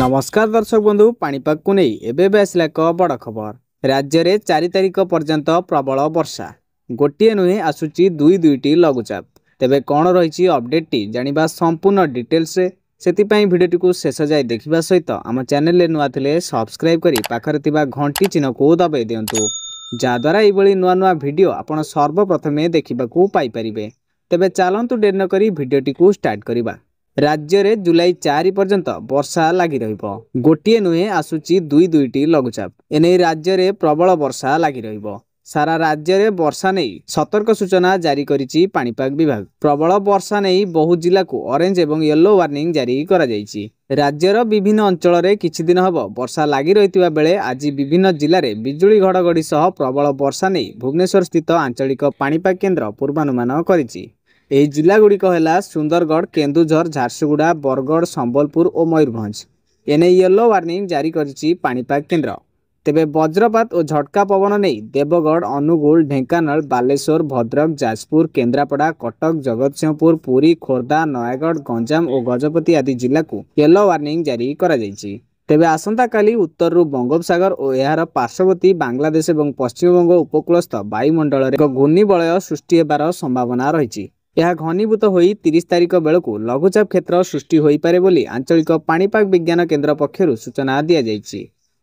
नमस्कार दर्शक बंधु पाणीपाग को नहीं एबे आसला एक बड़ खबर। राज्य में 4 तारिख पर्यंत प्रबल वर्षा गोटे नुहे आसुची दुई दुईटी लघुचाप। तेबे कौन रही अपडेट टी जानिबा संपूर्ण डिटेल्स से भिडियो को शेष जाए देखा सहित आम चैनल नुआ थे सब्सक्राइब करी पाखरे थिबा घंटी चिन्ह को दबाई दिंतु जहाद्वारा ये नुआ नुआ भिडियो आपण सर्वप्रथमे देखा पाइपर। तेबे चलतु डेर न करी भिडियोटी को स्टार्ट करवा। राज्य में जुलाई 4 पर्यंत वर्षा लगी रहिबो। गोटे नुहे आसुची दुई दुईटी लघुचाप एने राज्य में प्रबल वर्षा लगी रहिबो। सारा राज्य में वर्षा नहीं सतर्क सूचना जारी करिछि पाणीपाग विभाग। प्रबल वर्षा नहीं बहु जिला को ऑरेंज एवं येलो वार्निंग जारी करा जायछि। राज्यर विभिन्न अंचल में किछि दिन हबो वर्षा लगी रहितिबा बेले आज विभिन्न जिले में बिजुली घड़घड़ी सह प्रबल वर्षा नहीं भुवनेश्वर स्थित आंचलिक पाणीपाग केन्द्र पूर्वानुमान करिछि। एही जिला गुड़िक है सुंदरगढ़, केन्दुझर, झारसुगुड़ा, बरगढ़, संबलपुर और मयूरभंज। एने येलो वार्निंग जारी करिछि पाणीपाग केन्द्र। तेबे वज्रपात और झटका पवन नहीं देवगढ़, अनुगुल, ढेंकानाल, बालेश्वर, भद्रक, जाजपुर, केन्द्रापड़ा, कटक, जगतसिंहपुर, पुरी, खोर्धा, नयागढ़, गंजाम और गजपति आदि जिला को येलो वार्निंग जारी करा जायछि। तेबे आसंता काली उत्तरु बंगोपसागर और यार पार्श्ववर्ती बांग्लादेश और पश्चिमबंग उपकूलस्थ वायुमंडल एक घूर्णिबलय सृष्टि होबार संभावना रही। यह घनीभूत होई 30 तारिख बेलू लघुचाप क्षेत्र सृष्टि हो पारे बोली आंचलिक पाणीपाग विज्ञान केन्द्र पक्षरु सूचना दिया जायछि।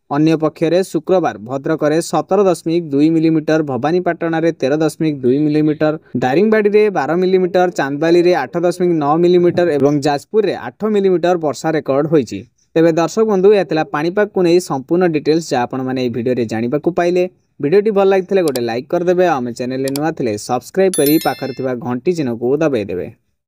अन्य पक्षरे शुक्रवार भद्रक में 17.2 मिलीमीटर, भवानीपाटना रे 13.2 मिलीमीटर, दारिंगबाड़ी रे 12 मिलीमीटर, चांदबाली रे 8.9 मिलीमीटर एवं जाजपुर रे 8 मिलीमीटर वर्षा रेकर्ड होईछि। तेबे दर्शक बंधु यह पाणीपाग को नहीं संपूर्ण डिटेल्स जहाँ आपण मैंने भिडियो जाना पाइले। भिडियोटी भल लगी गोटे लाइक करदे। आम चैनल नुआ थे सब्सक्राइब करी पाखरे थिबा घंटी चिन्ह को दबाई देबे।